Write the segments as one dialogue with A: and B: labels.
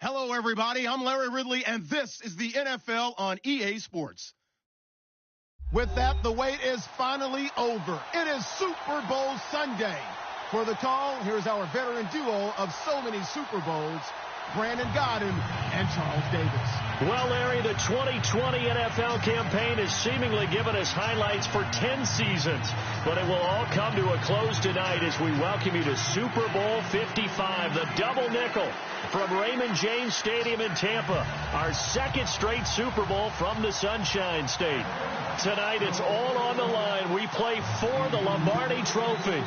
A: Hello, everybody. I'm Larry Ridley, and this is the NFL on EA Sports. With that, the wait is finally over. It is Super Bowl Sunday. For the call, here's our veteran duo of so many Super Bowls, Brandon Godden and Charles Davis.
B: Well, Larry, the 2020 NFL campaign has seemingly given us highlights for 10 seasons, but it will all come to a close tonight as we welcome you to Super Bowl 55, the double nickel from Raymond James Stadium in Tampa, our second straight Super Bowl from the Sunshine State. Tonight, it's all on the line. We play for the Lombardi Trophy.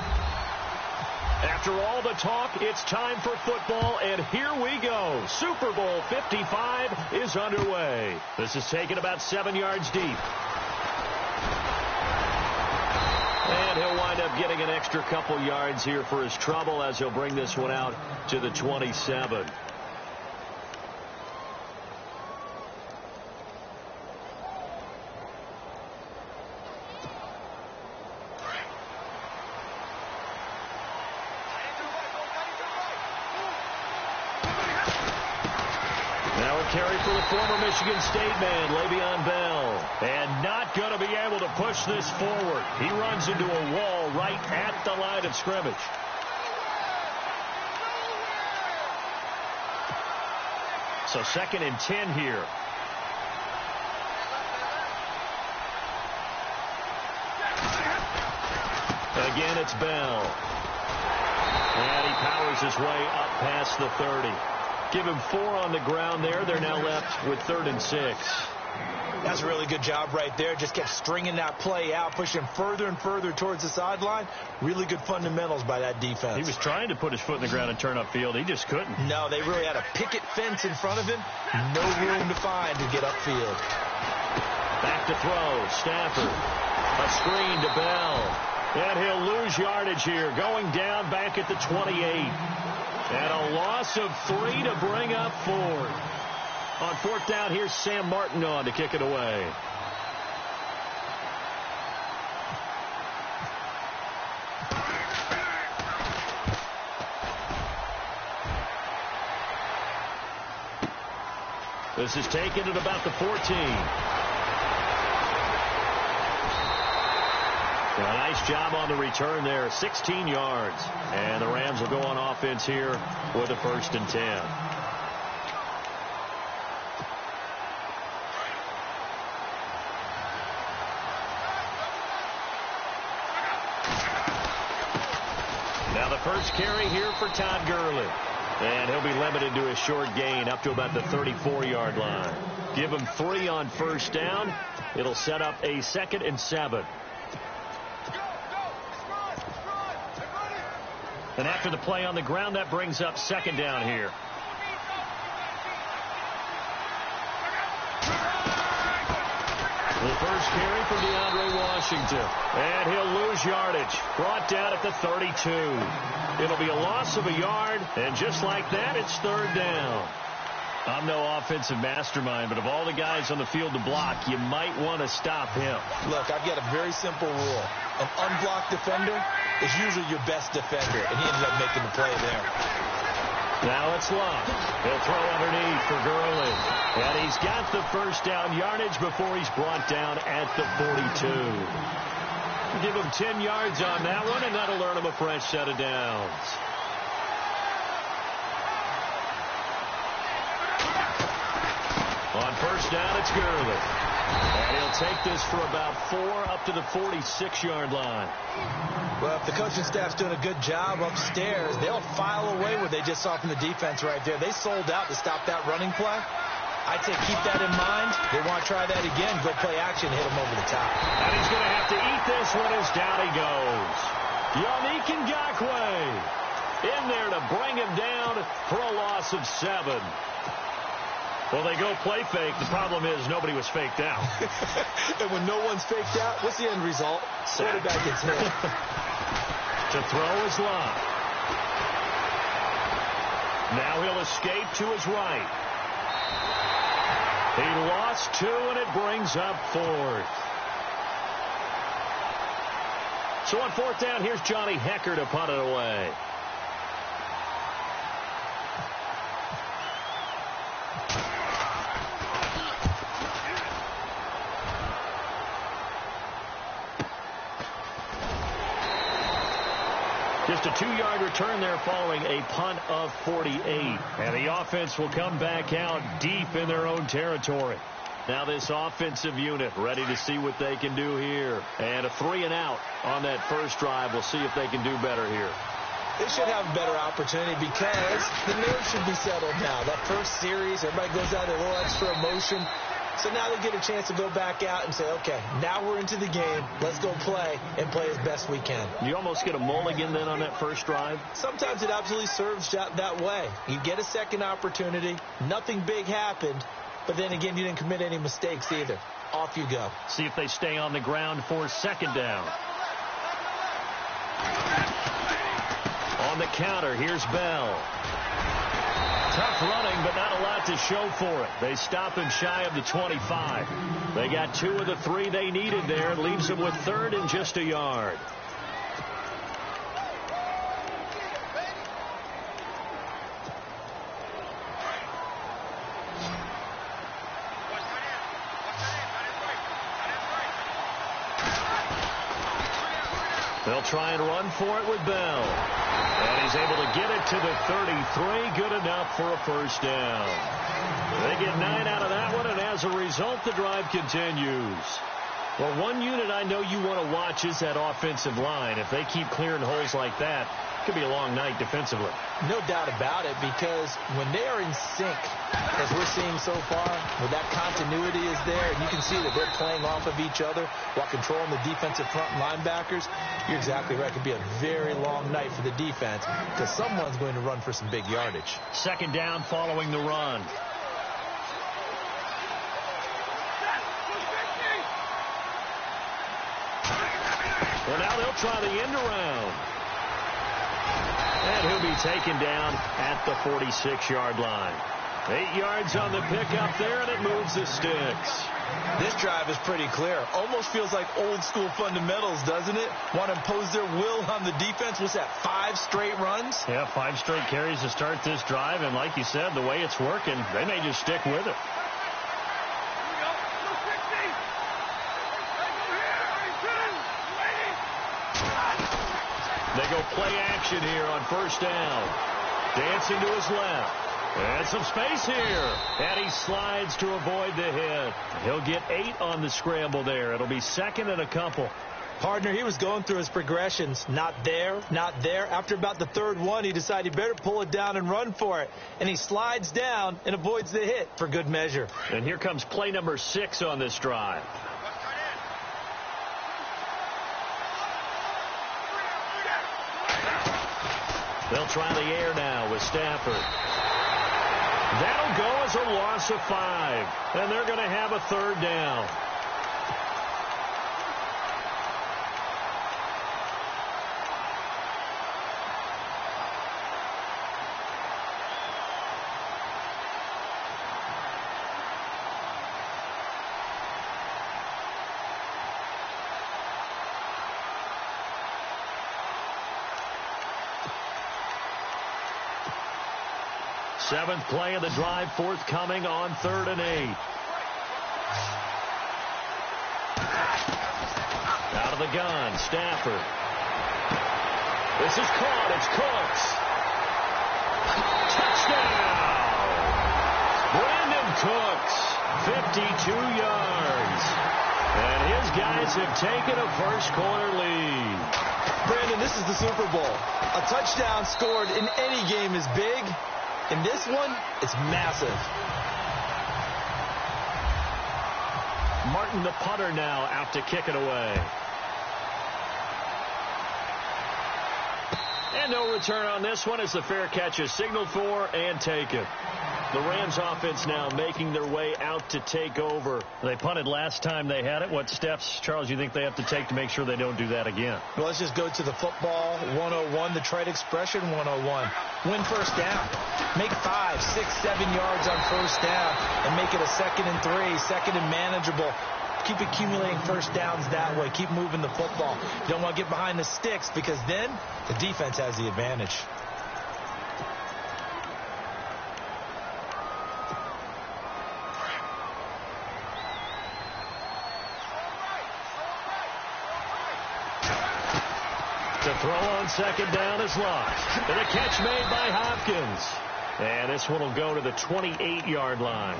B: After all the talk, it's time for football, and here we go. Super Bowl 55 is underway. This is taken about 7 yards deep. And he'll wind up getting an extra couple yards here for his trouble as he'll bring this one out to the 27. Carry for the former Michigan State man, Le'Veon Bell. And not going to be able to push this forward. He runs into a wall right at the line of scrimmage. So 2nd and 10 here. Again, it's Bell. And he powers his way up past the 30. Give him 4 on the ground there. They're now left with 3rd and 6.
C: That's a really good job right there. Just kept stringing that play out, pushing further and further towards the sideline. Really good fundamentals by that defense.
B: He was trying to put his foot in the ground and turn upfield. He just couldn't.
C: No, they really had a picket fence in front of him. No room to find to get upfield.
B: Back to throw. Stafford. A screen to Bell. And he'll lose yardage here. Going down back at the 28. And a loss of 3 to bring up 4. On 4th down, here's Sam Martin on to kick it away. This is taken at about the 14. A nice job on the return there, 16 yards. And the Rams will go on offense here with a 1st and 10. Now the first carry here for Todd Gurley. And he'll be limited to a short gain up to about the 34-yard line. Give him 3 on 1st down. It'll set up a 2nd and 7. And after the play on the ground, that brings up 2nd down here. The first carry for DeAndre Washington. And he'll lose yardage. Brought down at the 32. It'll be a loss of a yard. And just like that, it's 3rd down. I'm no offensive mastermind, but of all the guys on the field to block, you might want to stop him.
C: Look, I've got a very simple rule. An unblocked defender is usually your best defender, and he ended up making the play there.
B: Now it's Love. He'll throw underneath for Gurley. And he's got the 1st down yardage before he's brought down at the 42. Give him 10 yards on that one, and that'll earn him a fresh set of downs. On 1st down, it's Gurley. And he'll take this for about 4 up to the 46-yard line.
C: Well, if the coaching staff's doing a good job upstairs, they'll file away what they just saw from the defense right there. They sold out to stop that running play. I'd say keep that in mind. They want to try that again. Go play action, hit him over the top.
B: And he's going to have to eat this one as down he goes. Yannick Ngakoue in there to bring him down for a loss of 7. Well, they go play fake. The problem is nobody was faked out.
C: And when no one's faked out, what's the end result? Quarterback gets hit.
B: To throw is Love. Now he'll escape to his right. He lost 2, and it brings up 4th. So on 4th down, here's Johnny Hecker to punt it away. Just a 2-yard return there following a punt of 48. And the offense will come back out deep in their own territory. Now this offensive unit ready to see what they can do here. And a 3-and-out on that first drive. We'll see if they can do better here.
C: They should have a better opportunity because the nerves should be settled now. That first series, everybody goes out a little extra emotion. So now they get a chance to go back out and say, okay, now we're into the game. Let's go play and play as best we can.
B: You almost get a mulligan then on that first drive?
C: Sometimes it absolutely serves that way. You get a second opportunity. Nothing big happened. But then again, you didn't commit any mistakes either. Off you go.
B: See if they stay on the ground for second down. On the counter, here's Bell. Tough running, but not a lot to show for it. They stop him shy of the 25. They got 2 of the 3 they needed there. It leaves them with 3rd and just a yard. They'll try and run for it with Bell. And he's able to get it to the 33. Good enough for a first down. They get 9 out of that one, and as a result, the drive continues. Well, one unit I know you want to watch is that offensive line. If they keep clearing holes like that, it could be a long night defensively.
C: No doubt about it, because when they are in sync, as we're seeing so far, where that continuity is there, and you can see that they're playing off of each other while controlling the defensive front linebackers, you're exactly right. It could be a very long night for the defense because someone's going to run for some big yardage.
B: Second down following the run. Well, now they'll try the end around. And he'll be taken down at the 46-yard line. 8 yards on the pickup there, and it moves the sticks.
C: This drive is pretty clear. Almost feels like old school fundamentals, doesn't it? Want to impose their will on the defense. What's that, 5 straight runs?
B: Yeah, 5 straight carries to start this drive. And like you said, the way it's working, they may just stick with it. They go play action here on first down. Dancing to his left. And some space here. And he slides to avoid the hit. He'll get 8 on the scramble there. It'll be 2nd and a couple.
C: Partner, he was going through his progressions. Not there, not there. After about the 3rd one, he decided he better pull it down and run for it. And he slides down and avoids the hit for good measure.
B: And here comes play number 6 on this drive. They'll try the air now with Stafford. That'll go as a loss of 5. And they're going to have a 3rd down. Seventh play of the drive forthcoming on 3rd and 8. Out of the gun, Stafford. This is caught. It's Cooks. Touchdown! Brandon Cooks, 52 yards. And his guys have taken a first-quarter lead.
C: Brandon, this is the Super Bowl. A touchdown scored in any game is big. In this one, it's massive.
B: Martin, the punter, now out to kick it away. And no return on this one as the fair catch is signaled for and taken. The Rams offense now making their way out to take over. They punted last time they had it. What steps, Charles, you think they have to take to make sure they don't do that again?
C: Well, let's just go to the football 101, the trade expression 101. Win first down. Make 5, 6, 7 yards on first down and make it a 2nd and 3, 2nd and manageable. Keep accumulating first downs that way. Keep moving the football. You don't want to get behind the sticks because then the defense has the advantage.
B: To throw on second down is lost. And a catch made by Hopkins. And this one will go to the 28-yard line.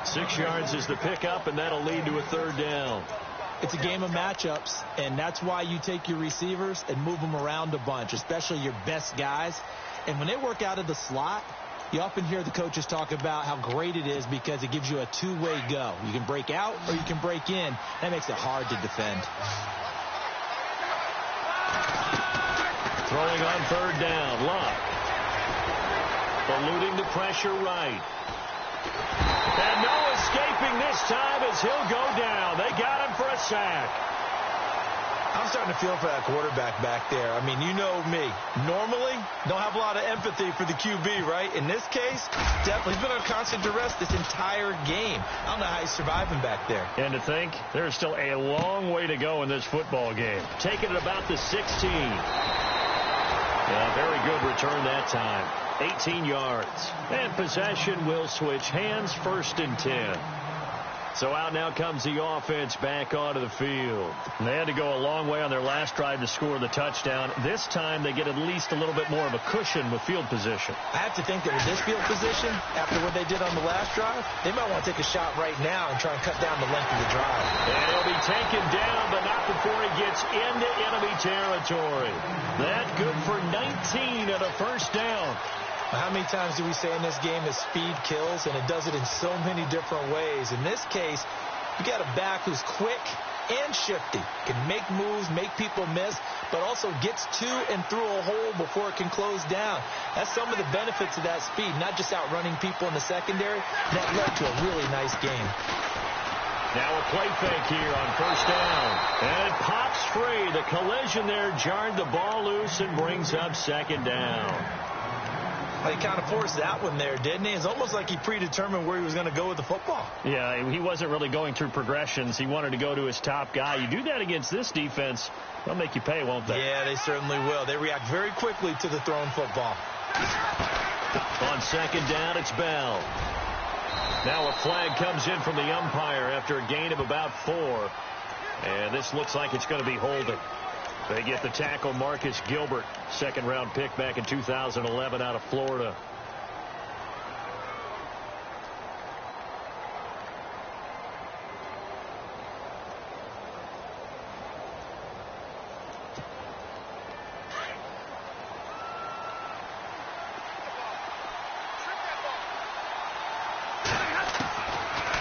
B: 6 yards is the pickup, and that'll lead to a third down.
C: It's a game of matchups, and that's why you take your receivers and move them around a bunch, especially your best guys. And when they work out of the slot, you often hear the coaches talk about how great it is because it gives you a two-way go. You can break out or you can break in. That makes it hard to defend.
B: Throwing on third down, Love. Eluding the pressure right. And no escaping this time as he'll go down. They got him for a sack.
C: I'm starting to feel for that quarterback back there. I mean, you know me. Normally, don't have a lot of empathy for the QB, right? In this case, definitely he's been on constant duress this entire game. I don't know how he's surviving back there.
B: And to think, there's still a long way to go in this football game. Taking it about the 16. Yeah, very good return that time. 18 yards. And possession will switch hands, 1st and 10. So out now comes the offense back onto the field. And they had to go a long way on their last drive to score the touchdown. This time they get at least a little bit more of a cushion with field position.
C: I have to think that with this field position, after what they did on the last drive, they might want to take a shot right now and try and cut down the length of the drive.
B: And he'll be taken down, but not before he gets into enemy territory. That good for 19 and a first down.
C: How many times do we say in this game that speed kills, and it does it in so many different ways? In this case, you got a back who's quick and shifty, can make moves, make people miss, but also gets to and through a hole before it can close down. That's some of the benefits of that speed, not just outrunning people in the secondary. That led to a really nice game.
B: Now a play fake here on first down. And it pops free. The collision there jarred the ball loose and brings up second down.
C: He kind of forced that one there, didn't he? It's almost like he predetermined where he was going to go with the football.
B: Yeah, he wasn't really going through progressions. He wanted to go to his top guy. You do that against this defense, they'll make you pay, won't they?
C: Yeah, they certainly will. They react very quickly to the thrown football.
B: On second down, it's Bell. Now a flag comes in from the umpire after a gain of about 4. And this looks like it's going to be holding. They get the tackle, Marcus Gilbert, second-round pick back in 2011 out of Florida.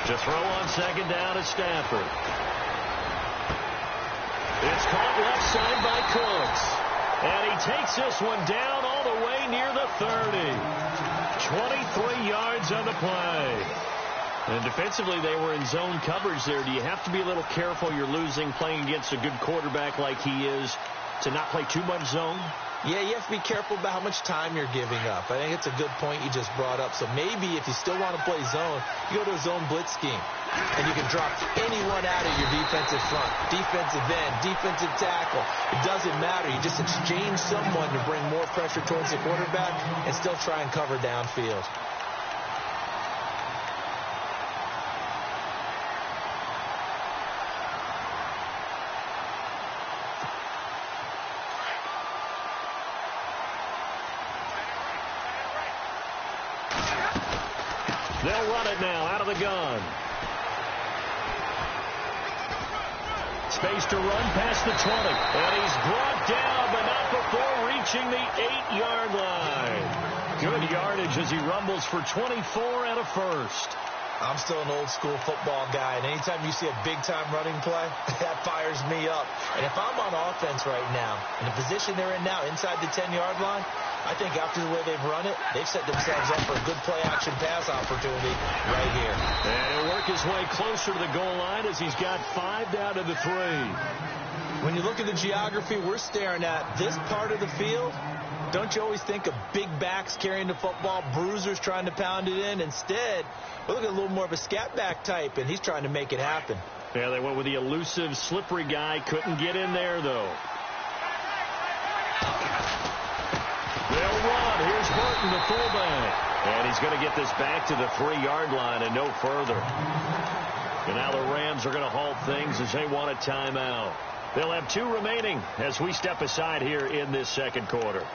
B: To throw on second down is Stafford. It's caught left side by Cooks. And he takes this one down all the way near the 30. 23 yards on the play. And defensively, they were in zone coverage there. Do you have to be a little careful you're losing playing against a good quarterback like he is to not play too much zone?
C: Yeah, you have to be careful about how much time you're giving up. I think it's a good point you just brought up. So maybe if you still want to play zone, you go to a zone blitz scheme. And you can drop anyone out of your defensive front, defensive end, defensive tackle. It doesn't matter. You just exchange someone to bring more pressure towards the quarterback and still try and cover downfield.
B: They'll run it now out of the gun. Space to run past the 20. And he's brought down, but not before reaching the 8-yard line. Good yardage as he rumbles for 24 and a first.
C: I'm still an old-school football guy, and anytime you see a big-time running play, that fires me up. And if I'm on offense right now, in the position they're in now, inside the 10-yard line, I think after the way they've run it, they've set themselves up for a good play-action pass opportunity right here.
B: And he'll work his way closer to the goal line as he's got 5 down to the 3.
C: When you look at the geography we're staring at, this part of the field, don't you always think of big backs carrying the football, bruisers trying to pound it in? Instead, we're looking at a little more of a scat back type, and he's trying to make it happen.
B: Yeah, they went with the elusive, slippery guy. Couldn't get in there, though. They'll run. Here's Burton, the fullback. And he's going to get this back to the 3-yard line and no further. And now the Rams are going to halt things as they want a timeout. They'll have 2 remaining as we step aside here in this second quarter.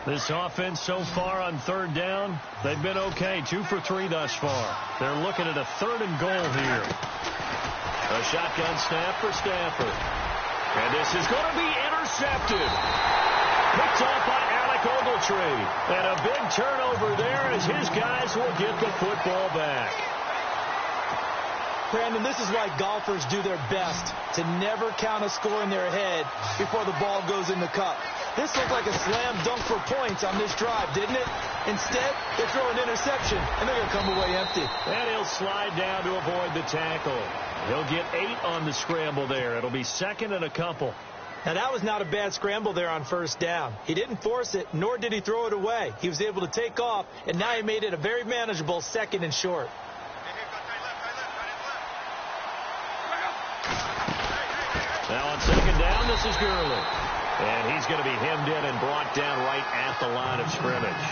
B: This offense so far on third down, they've been okay. 2 for 3 thus far. They're looking at a 3rd and goal here. A shotgun snap for Stafford. And this is going to be intercepted. Picked off by Alec Ogletree. And a big turnover there as his guys will get the football back.
C: Brandon, this is why golfers do their best to never count a score in their head before the ball goes in the cup. This looked like a slam dunk for points on this drive, didn't it? Instead, they throw an interception, and they're going to come away empty.
B: And he'll slide down to avoid the tackle. He'll get 8 on the scramble there. It'll be 2nd and a couple.
C: Now, that was not a bad scramble there on 1st down. He didn't force it, nor did he throw it away. He was able to take off, and now he made it a very manageable 2nd and short.
B: Now on 2nd down, this is Gurley. And he's going to be hemmed in and brought down right at the line of scrimmage.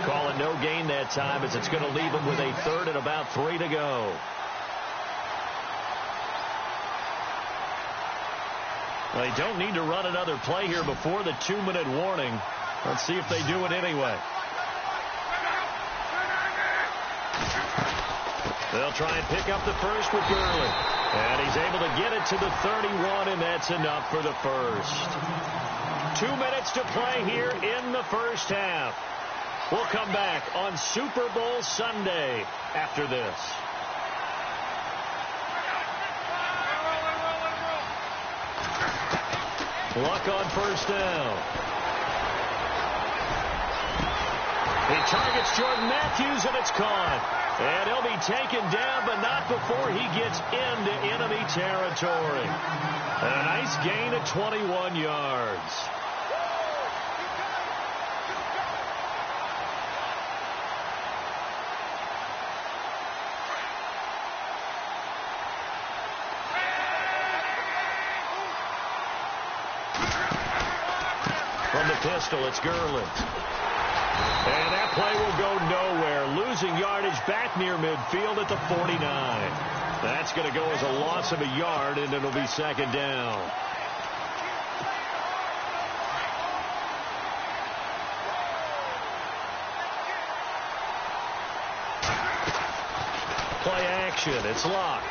B: Call it no gain that time as it's going to leave him with a 3rd and about 3 to go. They don't need to run another play here before the 2-minute warning. Let's see if they do it anyway. They'll try and pick up the first with Gurley. And he's able to get it to the 31, and that's enough for the first. 2 minutes to play here in the first half. We'll come back on Super Bowl Sunday after this. Luck on 1st down. He targets Jordan Matthews, and it's caught. And he'll be taken down, but not before he gets into enemy territory. A nice gain of 21 yards. From the pistol, it's Gurley. And that play will go nowhere. Losing yardage back near midfield at the 49. That's going to go as a loss of a yard, and it'll be 2nd down. Play action. It's locked.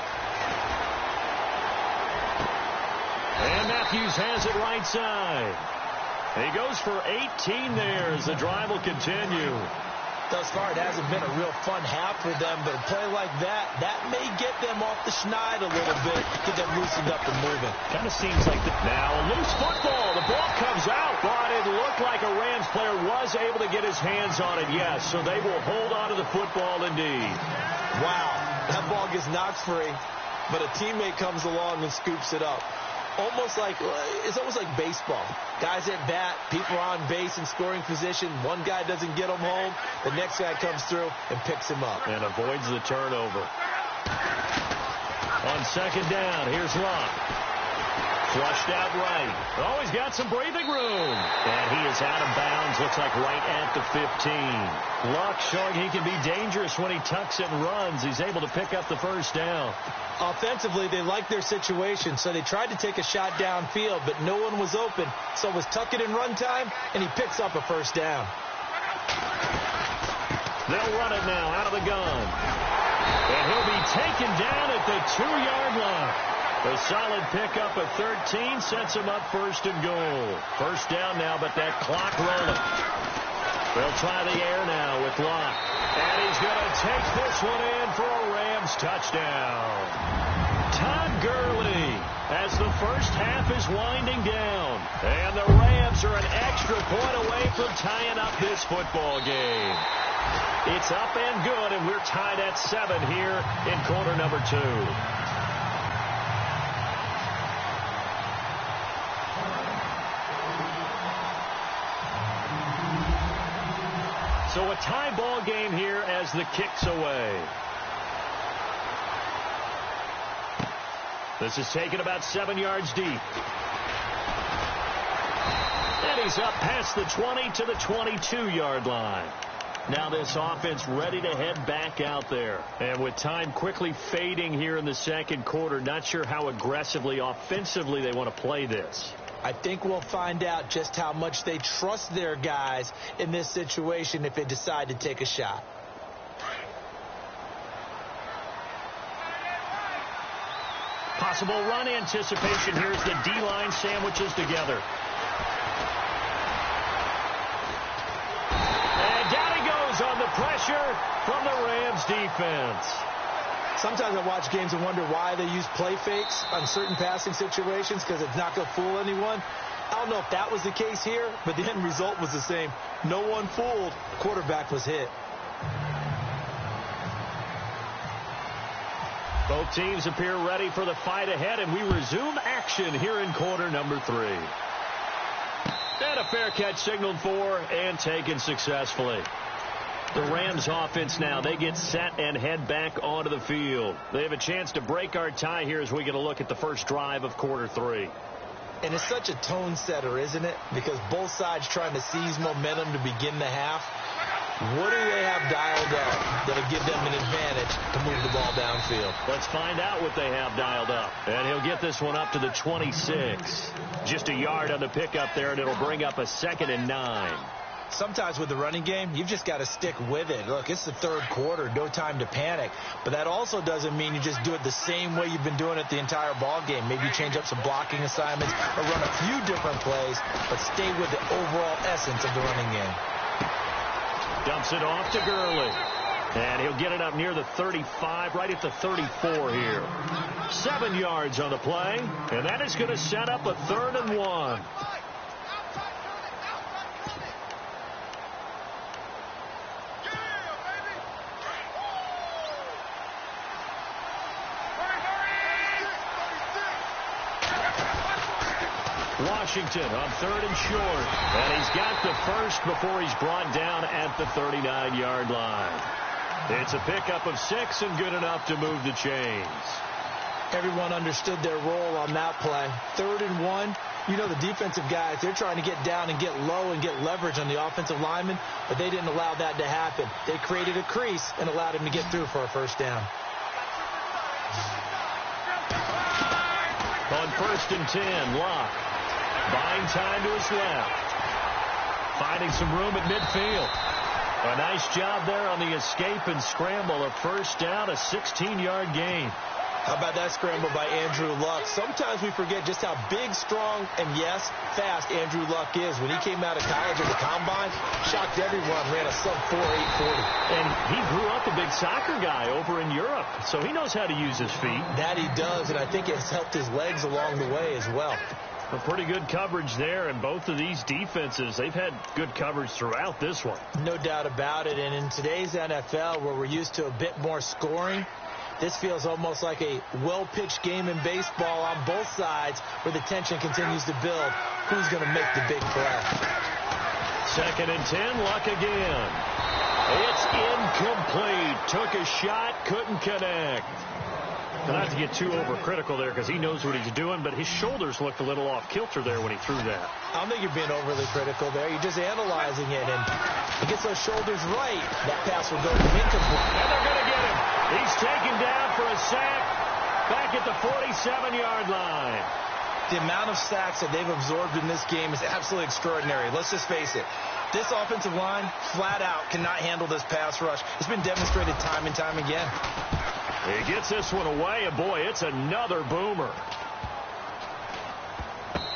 B: And Matthews has it right side. He goes for 18 there as the drive will continue.
C: Thus far, it hasn't been a real fun half for them, but a play like that may get them off the schneid a little bit, get them loosened up and moving.
B: Kind of seems like now a loose football. The ball comes out, but it looked like a Rams player was able to get his hands on it, yes, so they will hold on to the football indeed.
C: Wow, that ball gets knocked free, but a teammate comes along and scoops it up. It's almost like baseball. Guys at bat, people are on base in scoring position. One guy doesn't get him home. The next guy comes through and picks him up.
B: And avoids the turnover. On 2nd down, here's Luck. Flushed out right. Oh, he's got some breathing room. And he is out of bounds. Looks like right at the 15. Luck showing he can be dangerous when he tucks it and runs. He's able to pick up the 1st down.
C: Offensively, they liked their situation, so they tried to take a shot downfield, but no one was open. So it was tuck it and run time, and he picks up a 1st down.
B: They'll run it now out of the gun. And he'll be taken down at the 2-yard line. A solid pickup of 13 sets him up 1st and goal. 1st down now, but that clock rolling. They'll try the air now with Locke. And he's going to take this one in for a Rams touchdown. Todd Gurley as the first half is winding down. And the Rams are an extra point away from tying up this football game. It's up and good, and we're tied at 7 here in quarter number 2. So a tie ball game here as the kick's away. This is taken about 7 yards deep. And he's up past the 20 to the 22-yard line. Now this offense ready to head back out there. And with time quickly fading here in the second quarter, not sure how aggressively, offensively they want to play this.
C: I think we'll find out just how much they trust their guys in this situation if they decide to take a shot.
B: Possible run anticipation. Here's the D-line sandwiches together. And down he goes on the pressure from the Rams defense.
C: Sometimes I watch games and wonder why they use play fakes on certain passing situations, because it's not going to fool anyone. I don't know if that was the case here, but the end result was the same. No one fooled. The quarterback was hit.
B: Both teams appear ready for the fight ahead, and we resume action here in quarter number 3. And a fair catch signaled for and taken successfully. The Rams offense now, they get set and head back onto the field. They have a chance to break our tie here as we get a look at the first drive of quarter 3.
C: And it's such a tone setter, isn't it? Because both sides trying to seize momentum to begin the half. What do they have dialed up that'll give them an advantage to move the ball downfield?
B: Let's find out what they have dialed up. And he'll get this one up to the 26. Just a yard on the pickup there, and it'll bring up a 2nd and 9.
C: Sometimes with the running game, you've just got to stick with it. Look, it's the third quarter, no time to panic. But that also doesn't mean you just do it the same way you've been doing it the entire ball game. Maybe change up some blocking assignments or run a few different plays, but stay with the overall essence of the running game.
B: Dumps it off to Gurley. And he'll get it up near the 35, right at the 34 here. 7 yards on the play, and that is going to set up a 3rd and 1. Washington on 3rd and short. And he's got the first before he's brought down at the 39-yard line. It's a pickup of 6 and good enough to move the chains.
C: Everyone understood their role on that play. 3rd and 1. You know the defensive guys, they're trying to get down and get low and get leverage on the offensive lineman, but they didn't allow that to happen. They created a crease and allowed him to get through for a first down.
B: On 1st and 10, Locke. Buying time to his left. Finding some room at midfield. A nice job there on the escape and scramble. A first down, a 16-yard gain.
C: How about that scramble by Andrew Luck? Sometimes we forget just how big, strong, and, yes, fast Andrew Luck is. When he came out of college at the Combine, shocked everyone, ran a sub-4.840.
B: And he grew up a big soccer guy over in Europe, so he knows how to use his feet.
C: That he does, and I think it's helped his legs along the way as well.
B: A pretty good coverage there, and both of these defenses, they've had good coverage throughout this one.
C: No doubt about it, and in today's NFL, where we're used to a bit more scoring, this feels almost like a well-pitched game in baseball on both sides where the tension continues to build. Who's going to make the big play?
B: 2nd and 10, Luck again. It's incomplete. Took a shot, couldn't connect. Not to get too overcritical there because he knows what he's doing, but his shoulders looked a little off kilter there when he threw that.
C: I don't think you're being overly critical there. You're just analyzing it, and he gets those shoulders right. That pass will go incomplete.
B: And they're going to get him. He's taken down for a sack back at the 47-yard line.
C: The amount of sacks that they've absorbed in this game is absolutely extraordinary. Let's just face it. This offensive line, flat out, cannot handle this pass rush. It's been demonstrated time and time again.
B: He gets this one away, and boy, it's another boomer.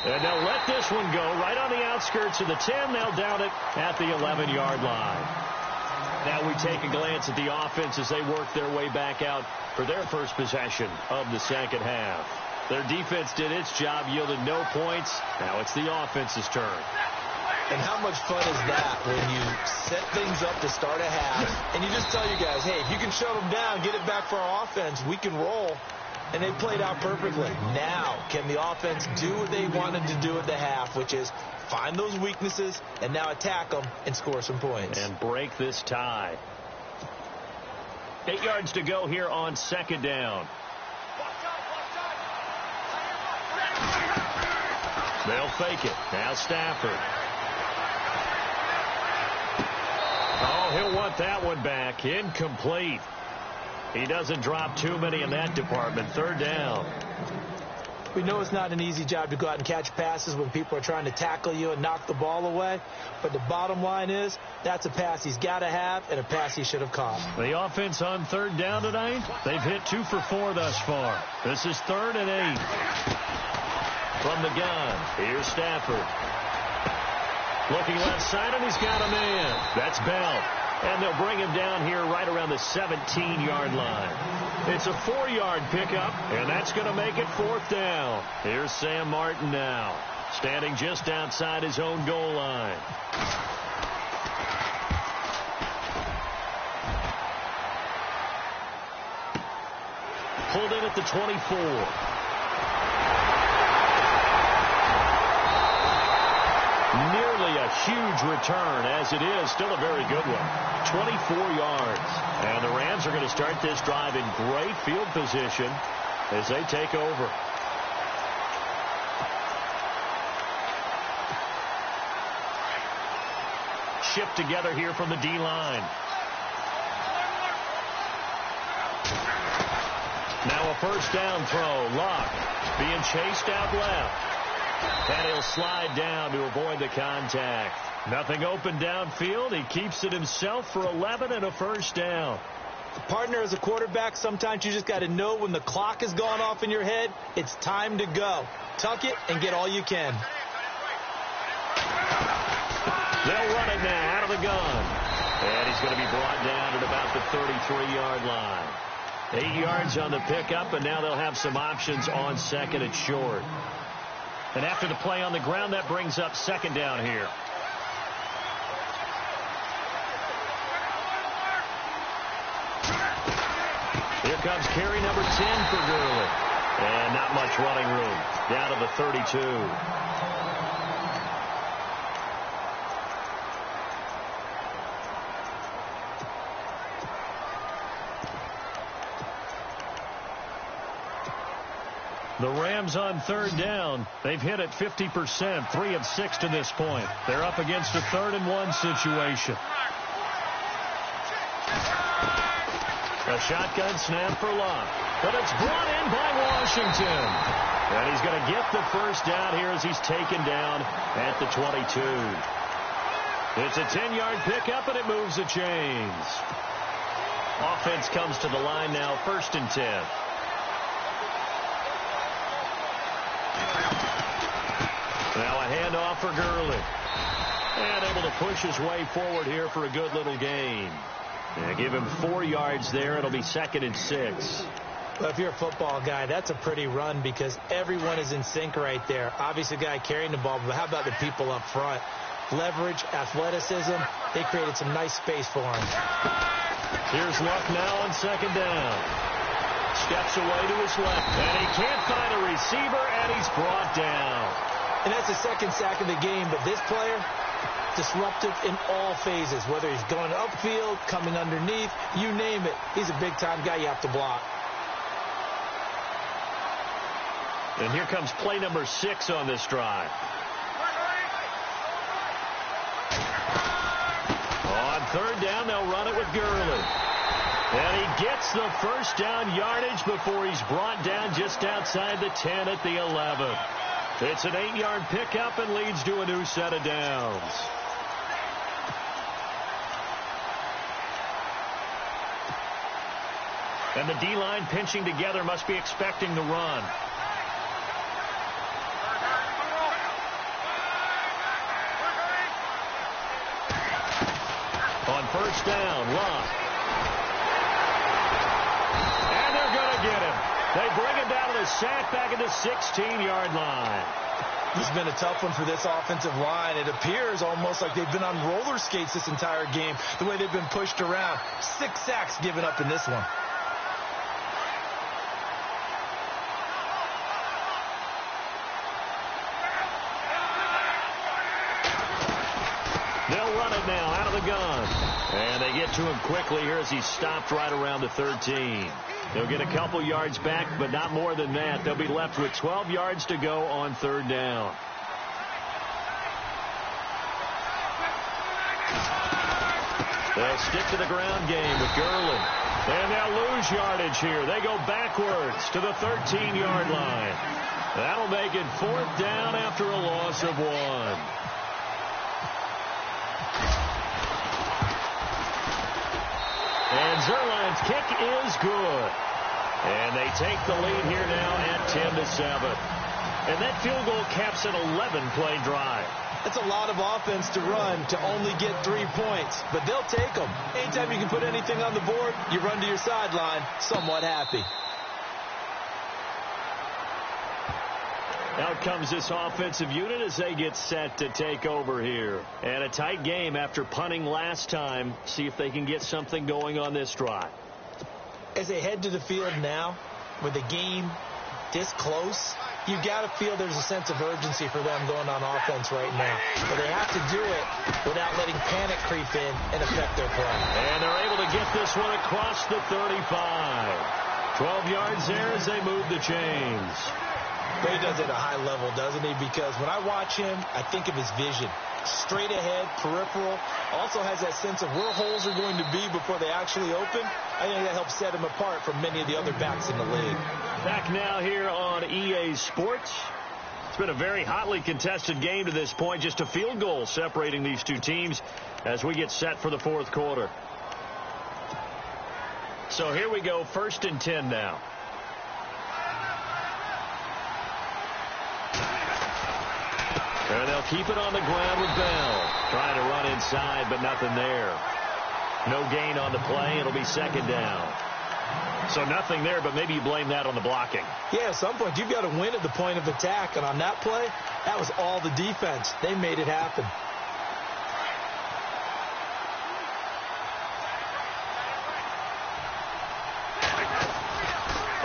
B: And they'll let this one go right on the outskirts of the 10. They'll down it at the 11-yard line. Now we take a glance at the offense as they work their way back out for their first possession of the second half. Their defense did its job, yielded no points. Now it's the offense's turn.
C: And how much fun is that when you set things up to start a half and you just tell your guys, hey, if you can shut them down, get it back for our offense, we can roll. And they played out perfectly. Now, can the offense do what they wanted to do at the half, which is find those weaknesses and now attack them and score some points.
B: And break this tie. 8 yards to go here on 2nd down. They'll fake it. Now Stafford. Oh, He'll want that one back. Incomplete. He doesn't drop too many in that department. Third down.
C: We know it's not an easy job to go out and catch passes when people are trying to tackle you and knock the ball away. But the bottom line is that's a pass he's got to have and a pass he should have caught.
B: The offense on third down tonight, they've hit 2 for 4 thus far. This is 3rd and 8. From the gun, here's Stafford. Looking left side, and he's got a man. That's Bell. And they'll bring him down here right around the 17-yard line. It's a 4-yard pickup, and that's going to make it 4th down. Here's Sam Martin now, standing just outside his own goal line. Pulled in at the 24. Nearly a huge return, as it is still a very good one. 24 yards. And the Rams are going to start this drive in great field position as they take over. Shift together here from the D-line. Now a first down throw. Luck being chased out left. And he'll slide down to avoid the contact. Nothing open downfield. He keeps it himself for 11 and a first down.
C: Partner, as a quarterback, sometimes you just got to know when the clock has gone off in your head, it's time to go. Tuck it and get all you can.
B: They'll run it now out of the gun. And he's going to be brought down at about the 33-yard line. 8 yards on the pickup, and now they'll have some options on second and short. And after the play on the ground, that brings up second down here. Here comes carry number 10 for Gurley. And not much running room. Down to the 32. The Rams on third down. They've hit it 50%, 3 of 6 to this point. They're up against a 3rd and 1 situation. A shotgun snap for Luck. But it's brought in by Washington. And he's going to get the first down here as he's taken down at the 22. It's a 10-yard pickup, and it moves the chains. Offense comes to the line now, 1st and 10. Now a handoff for Gurley. And able to push his way forward here for a good little gain. And give him 4 yards there. It'll be 2nd and 6.
C: Well, if you're a football guy, that's a pretty run because everyone is in sync right there. Obviously, the guy carrying the ball, but how about the people up front? Leverage, athleticism. They created some nice space for him.
B: Here's Luck now on 2nd down. Steps away to his left. And he can't find a receiver, and he's brought down.
C: And that's the 2nd sack of the game, but this player, disruptive in all phases, whether he's going upfield, coming underneath, you name it. He's a big-time guy you have to block.
B: And here comes play number 6 on this drive. On 3rd down, they'll run it with Gurley. And he gets the first down yardage before he's brought down just outside the 10 at the 11. It's an 8-yard pickup and leads to a new set of downs. And the D-line pinching together must be expecting the run. On 1st down, Luck. And they're going to get him. They bring him down to the sack back at the 16-yard line.
C: This has been a tough one for this offensive line. It appears almost like they've been on roller skates this entire game, the way they've been pushed around. 6 sacks given up in this one.
B: They'll run it now out of the gun. And they get to him quickly here as he's stopped right around the 13. They'll get a couple yards back, but not more than that. They'll be left with 12 yards to go on 3rd down. They'll stick to the ground game with Gurley. And they'll lose yardage here. They go backwards to the 13-yard line. That'll make it 4th down after a loss of 1. And Zerline's kick is good. And they take the lead here now at 10-7. And that field goal caps an 11-play drive.
C: That's a lot of offense to run to only get 3 points, but they'll take them. Anytime you can put anything on the board, you run to your sideline somewhat happy.
B: Out comes this offensive unit as they get set to take over here. And a tight game after punting last time. See if they can get something going on this drive.
C: As they head to the field now, with the game this close, you got to feel there's a sense of urgency for them going on offense right now. But they have to do it without letting panic creep in and affect their play.
B: And they're able to get this one across the 35. 12 yards there as they move the chains.
C: But he does it at a high level, doesn't he? Because when I watch him, I think of his vision. Straight ahead, peripheral. Also has that sense of where holes are going to be before they actually open. I think that helps set him apart from many of the other backs in the league.
B: Back now here on EA Sports. It's been a very hotly contested game to this point. Just a field goal separating these two teams as we get set for the 4th quarter. So here we go, 1st and 10 now. And they'll keep it on the ground with Bell. Trying to run inside, but nothing there. No gain on the play. It'll be 2nd down. So nothing there, but maybe you blame that on the blocking.
C: Yeah, at some point, you've got to win at the point of attack. And on that play, that was all the defense. They made it happen.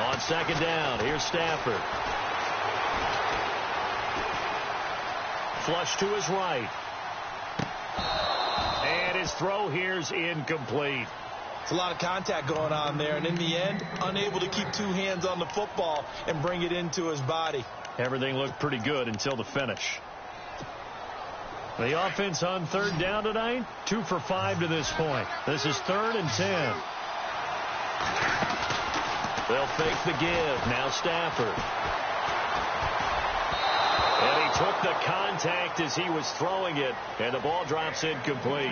B: On 2nd down, here's Stafford. Flush to his right. And his throw here's incomplete.
C: It's a lot of contact going on there, and in the end, unable to keep 2 hands on the football and bring it into his body.
B: Everything looked pretty good until the finish. The offense on 3rd down tonight, 2 for 5 to this point. This is 3rd and 10. They'll fake the give. Now Stafford. And he took the contact as he was throwing it, and the ball drops incomplete.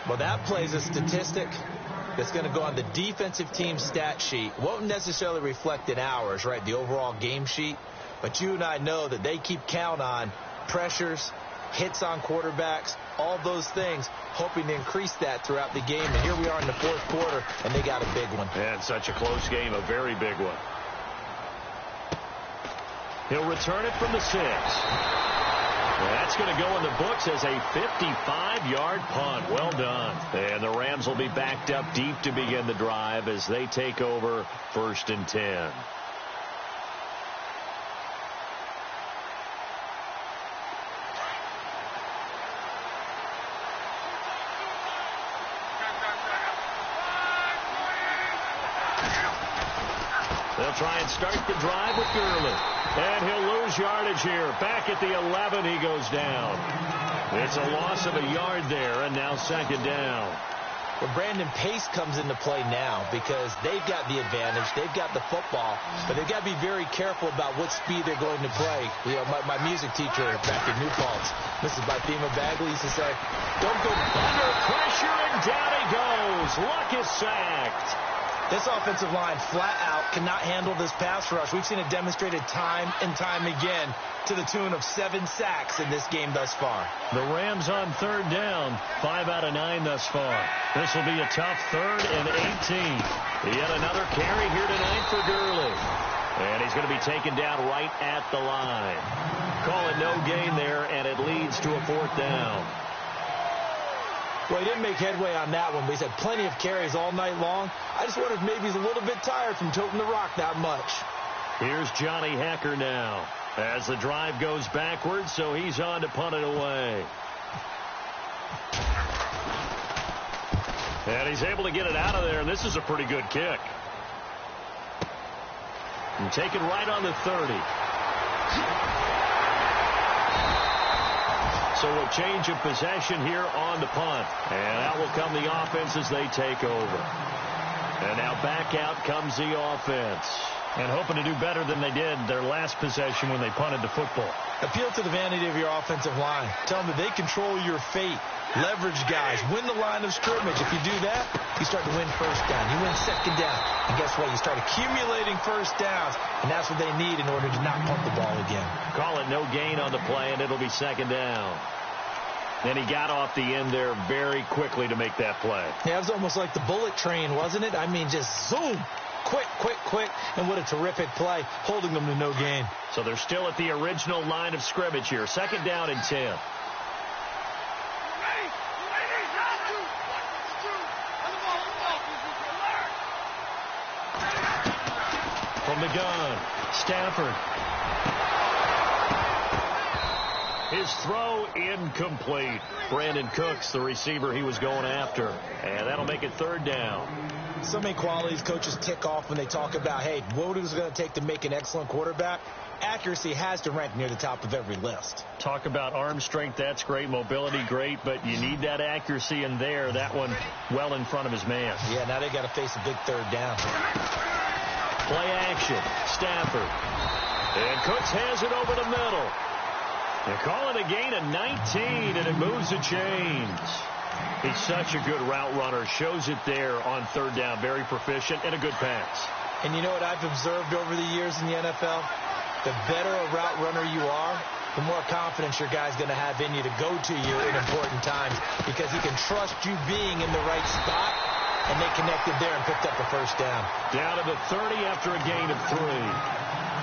C: Well, that plays a statistic that's going to go on the defensive team stat sheet. Won't necessarily reflect in ours, right, the overall game sheet. But you and I know that they keep count on pressures, hits on quarterbacks, all those things, hoping to increase that throughout the game. And here we are in the 4th quarter, and they got a big one.
B: And such a close game, a very big one. He'll return it from the 6. That's going to go in the books as a 55-yard punt. Well done. And the Rams will be backed up deep to begin the drive as they take over 1st and 10. They'll try and start the drive with Gurley. And he'll lose yardage here. Back at the 11, he goes down. It's a loss of a yard there, and now 2nd down.
C: Well, Brandon, pace comes into play now because they've got the advantage. They've got the football, but they've got to be very careful about what speed they're going to play. You know, my music teacher back in New Paltz, Mrs. Bythema Bagley, used to say, don't go
B: under pressure, and down he goes. Luck is sacked.
C: This offensive line flat out cannot handle this pass rush. We've seen it demonstrated time and time again to the tune of 7 sacks in this game thus far.
B: The Rams on 3rd down, 5 out of 9 thus far. This will be a tough 3rd and 18. Yet another carry here tonight for Gurley. And he's going to be taken down right at the line. Call it no gain there, and it leads to a 4th down.
C: Well, he didn't make headway on that one, but he's had plenty of carries all night long. I just wonder if maybe he's a little bit tired from toting the rock that much.
B: Here's Johnny Hecker now as the drive goes backwards, so he's on to punt it away. And he's able to get it out of there, and this is a pretty good kick. And take it right on the 30. So we'll change of possession here on the punt. And out will come the offense as they take over. And now back out comes the offense. And hoping to do better than they did their last possession when they punted the football.
C: Appeal to the vanity of your offensive line. Tell them that they control your fate. Leverage guys. Win the line of scrimmage. If you do that, you start to win first down. You win second down. And guess what? You start accumulating first downs. And that's what they need in order to not punt the ball again.
B: Call it no gain on the play, and it'll be second down. And he got off the end there very quickly to make that play.
C: Yeah, it was almost like the bullet train, wasn't it? I mean, just zoom. Quick, quick, quick. And what a terrific play, holding them to no gain.
B: So they're still at the original line of scrimmage here. Second down and 10. From the gun, Stafford. His throw incomplete. Brandon Cooks, the receiver he was going after. And that'll make it third down.
C: So many qualities coaches tick off when they talk about, hey, what is it going to take to make an excellent quarterback? Accuracy has to rank near the top of every list.
B: Talk about arm strength, that's great. Mobility, great. But you need that accuracy in there. That one well in front of his man.
C: Yeah, now they got to face a big third down.
B: Play action. Stafford. And Cooks has it over the middle. They call it a gain of 19, and it moves the chains. He's such a good route runner. Shows it there on third down. Very proficient and a good pass.
C: And you know what I've observed over the years in the NFL? The better a route runner you are, the more confidence your guy's going to have in you to go to you in important times because he can trust you being in the right spot, and they connected there and picked up the first down.
B: Down to the 30 after a gain of 3.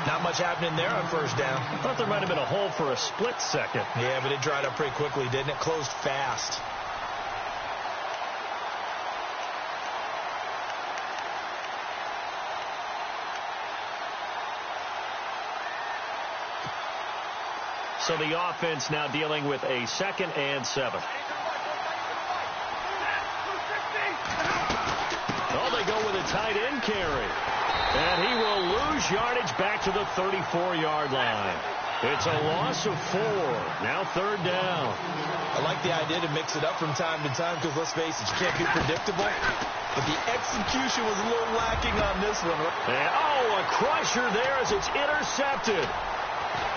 C: Not much happening there on first down.
B: I thought there might have been a hole for a split second.
C: Yeah, but it dried up pretty quickly, didn't it? Closed fast.
B: So the offense now dealing with a 2nd and 7. Oh, they go with a tight end carry. And he will lose yardage back to the 34-yard line. It's a loss of 4. Now third down.
C: I like the idea to mix it up from time to time because, let's face it, you can't be predictable. But the execution was a little lacking on this one.
B: And, a crusher there as it's intercepted.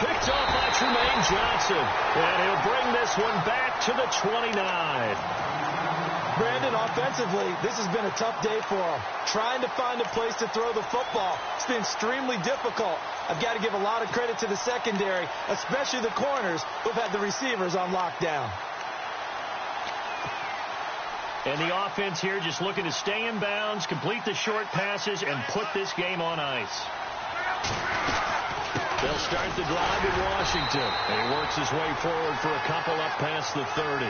B: Picked off by Tremaine Johnson. And he'll bring this one back to the 29.
C: Brandon, offensively, this has been a tough day for him. Trying to find a place to throw the football. It's been extremely difficult. I've got to give a lot of credit to the secondary, especially the corners who've had the receivers on lockdown.
B: And the offense here just looking to stay in bounds, complete the short passes, and put this game on ice. They'll start the drive in Washington. And he works his way forward for a couple up past the 30.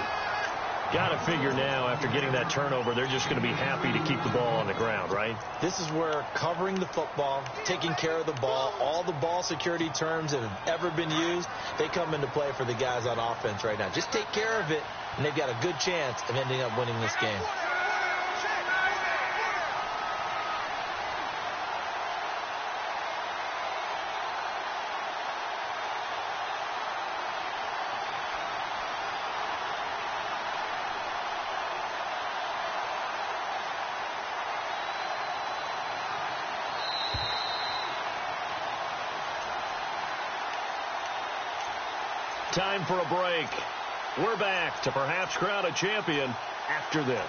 B: Got to figure now, after getting that turnover, they're just going to be happy to keep the ball on the ground, right?
C: This is where covering the football, taking care of the ball, all the ball security terms that have ever been used, they come into play for the guys on offense right now. Just take care of it, and they've got a good chance of ending up winning this game.
B: Time for a break. We're back to perhaps crown a champion after this.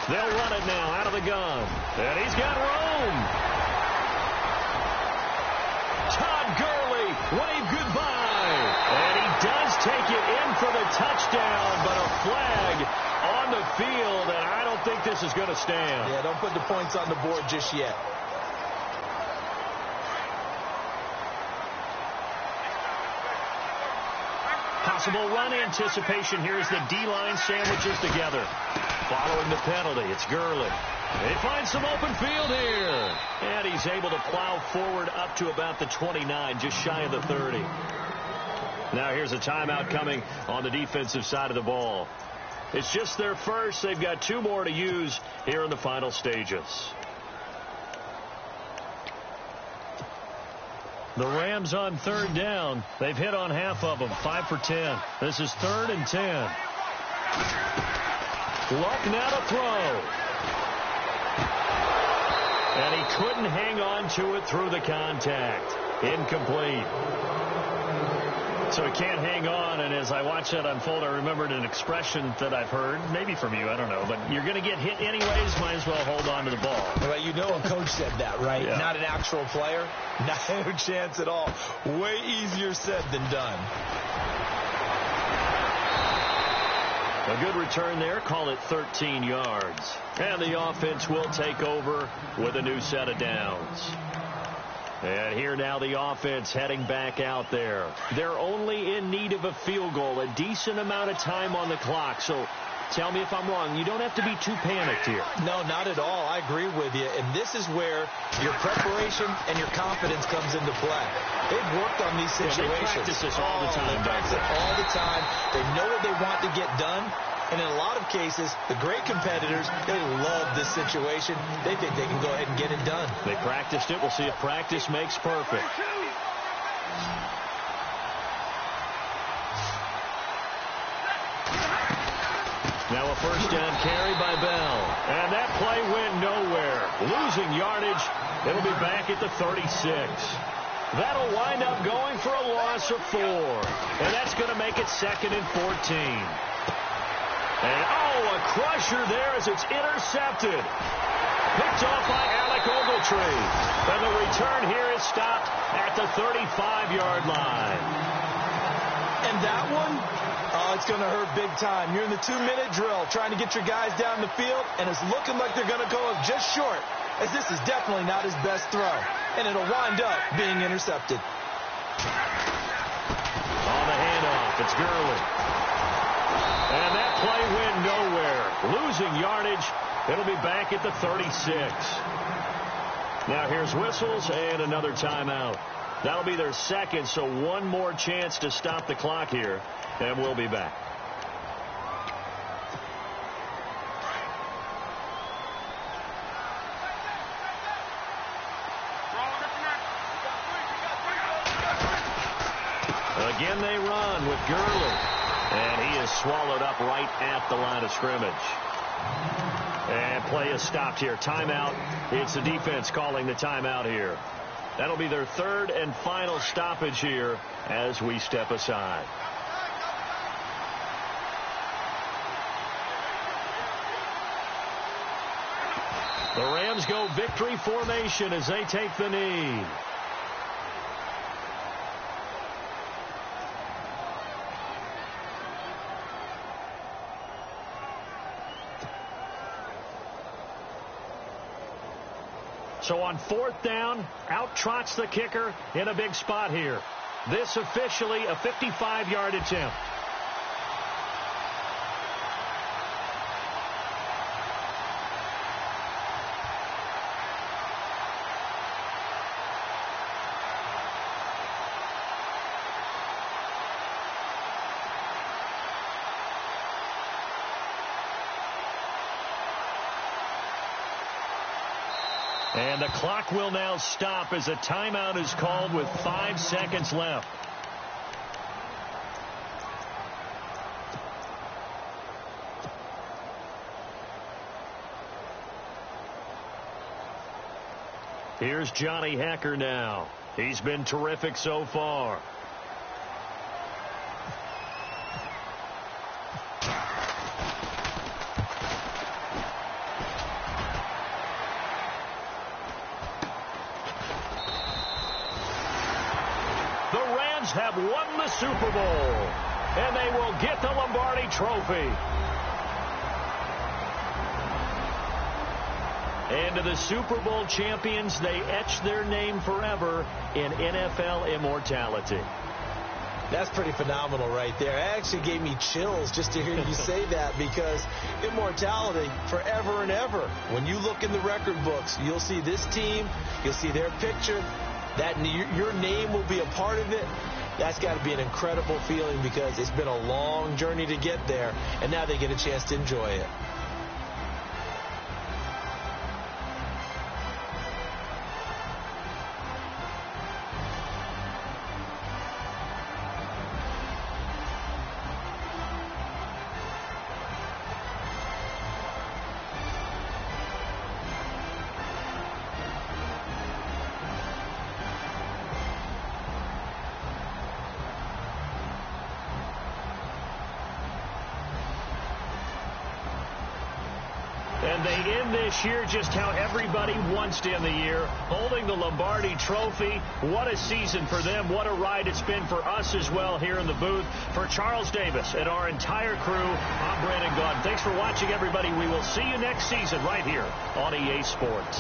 B: They'll run it now out of the gun. And he's got room. Todd Gurley, wave goodbye. And he does take it in for the touchdown, but a flag on the field, and I don't think this is going to stand.
C: Yeah, don't put the points on the board just yet.
B: Possible run anticipation here as the D-line sandwiches together. Following the penalty, it's Gurley. He finds some open field here. And he's able to plow forward up to about the 29, just shy of the 30. Now here's a timeout coming on the defensive side of the ball. It's just their first. They've got 2 more to use here in the final stages. The Rams on 3rd down. They've hit on half of them, 5 for 10. This is 3rd and 10. Luck now to throw. And he couldn't hang on to it through the contact. Incomplete. So he can't hang on, and as I watch that unfold, I remembered an expression that I've heard, maybe from you, I don't know, but you're going to get hit anyways, might as well hold on to the ball.
C: Well, you know a coach said that, right?
B: Yeah. Not
C: an actual player. No chance at all. Way easier said than done.
B: A good return there, call it 13 yards. And the offense will take over with a new set of downs. And here now the offense heading back out there. They're only in need of a field goal, a decent amount of time on the clock. So tell me if I'm wrong. You don't have to be too panicked here.
C: No, not at all. I agree with you. And this is where your preparation and your confidence comes into play. They've worked on these situations.
B: They practice this all the time.
C: They practice it all the time. They know what they want to get done. And in a lot of cases, the great competitors, they love this situation. They think they can go ahead and get it done.
B: They practiced it. We'll see if practice makes perfect. Now a first down carry by Bell. And that play went nowhere. Losing yardage. It'll be back at the 36. That'll wind up going for a loss of 4. And that's going to make it 2nd and 14. And, a crusher there as it's intercepted. Picked off by Alec Ogletree. And the return here is stopped at the 35-yard line.
C: And that one, it's going to hurt big time. You're in the 2-minute drill trying to get your guys down the field, and it's looking like they're going to go up just short, as this is definitely not his best throw. And it'll wind up being intercepted.
B: On the handoff, it's Gurley. And that play went nowhere. Losing yardage. It'll be back at the 36. Now here's whistles and another timeout. That'll be their second, so one more chance to stop the clock here. And we'll be back. Again they run with Gurley. And he is swallowed up right at the line of scrimmage. And play is stopped here. Timeout. It's the defense calling the timeout here. That'll be their 3rd and final stoppage here as we step aside. The Rams go victory formation as they take the knee. So on 4th down, out trots the kicker in a big spot here. This officially a 55-yard attempt. And the clock will now stop as a timeout is called with 5 seconds left. Here's Johnny Hekker now. He's been terrific so far. Have won the Super Bowl, and they will get the Lombardi Trophy. And to the Super Bowl champions, they etch their name forever in NFL immortality.
C: That's pretty phenomenal right there. It actually gave me chills just to hear you say that, because immortality forever and ever. When you look in the record books, you'll see this team, you'll see their picture, that your name will be a part of it. That's got to be an incredible feeling, because it's been a long journey to get there, and now they get a chance to enjoy it.
B: And they end this year just how everybody wants to end the year, holding the Lombardi Trophy. What a season for them. What a ride it's been for us as well here in the booth. For Charles Davis and our entire crew, I'm Brandon Gaudin. Thanks for watching, everybody. We will see you next season right here on EA Sports.